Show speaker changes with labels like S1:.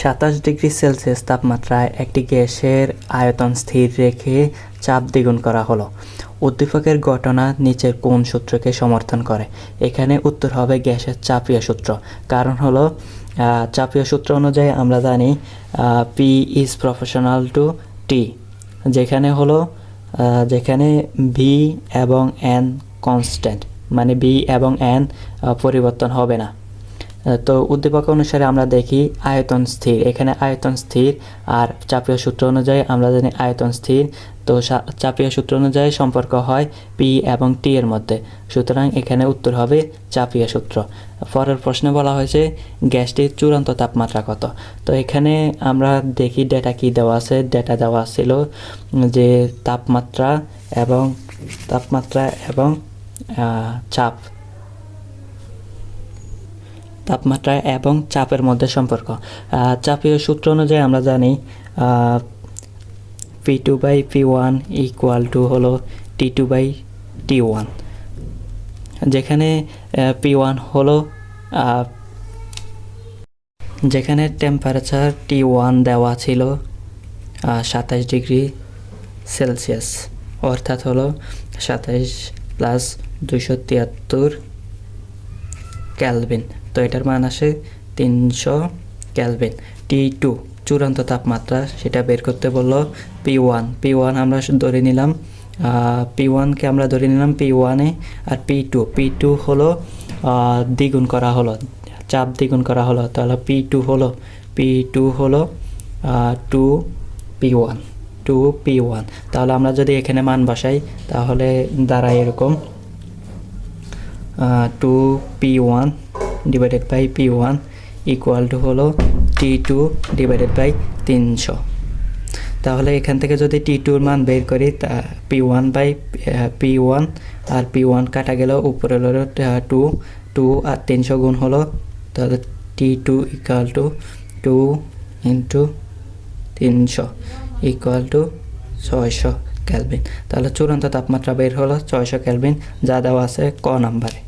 S1: 27 degree Celsius তাপমাত্রায় একটি গ্যাসের আয়তন স্থির রেখে চাপ দ্বিগুণ করা হলো। উদ্দীপকের ঘটনা নিচের কোন সূত্রকে সমর্থন করে? এখানে উত্তর হবে গ্যাসের চাপীয় সূত্র। কারণ হলো চাপীয় সূত্র অনুযায়ী আমরা জানি পি ইজ প্রপোর্শনাল টু টি, যেখানে ভি এবং এন কনস্ট্যান্ট, মানে ভি এবং এন পরিবর্তন হবে না। তো উদ্দীপক অনুসারে আমরা দেখি আয়তন স্থির, এখানে আয়তন স্থির, আর চাপীয় সূত্র অনুযায়ী আমরা জানি আয়তন স্থির। তো চাপীয় সূত্র অনুযায়ী সম্পর্ক হয় পি এবং টি এর মধ্যে, সুতরাং এখানে উত্তর হবে চাপীয় সূত্র। পরের প্রশ্নে বলা হয়েছে গ্যাসটির চূড়ান্ত তাপমাত্রা কত? তো এখানে আমরা দেখি ডেটা কি দেওয়া আছে। ডেটা দেওয়া ছিল যে তাপমাত্রা এবং চাপ, তাপমাত্রা এবং চাপের মধ্যে সম্পর্ক। চাপীয় সূত্র অনুযায়ী আমরা জানি P2/P1 ইকুয়াল টু হলো T2/T1, যেখানে P1 হলো যেখানে টেম্পারেচার T1 দেওয়া ছিল 27 ডিগ্রি সেলসিয়াস, অর্থাৎ হলো 27 + 273 ক্যালভিন। তো এটার মান আসে 300 ক্যালভিন। T2 চূড়ান্ত তাপমাত্রা, সেটা বের করতে বললো P1 আমরা ধরে নিলাম, P1কে আমরা ধরে নিলাম P1 এ, আর P2 হলো দ্বিগুণ করা হলো, চাপ দ্বিগুণ করা হলো, তাহলে P2 হলো 2P1। তাহলে আমরা যদি এখানে মান বসাই তাহলে দাঁড়ায় এরকম 2P1 divided by P1 equal to হলো T2 ডিভাইডেড বাই 300। তাহলে এখান থেকে যদি T2-র মান বের করি তা P1 আর P1 কাটা গেল, উপরে হলো 2 আর 300 গুণ হলো, তাহলে T2 equal to 2 × 300 equal to 600 kelvin. তাহলে চূড়ান্ত তাপমাত্রা বের হলো 600 ক্যালভিন, যা দেওয়া আছে ক নাম্বারে।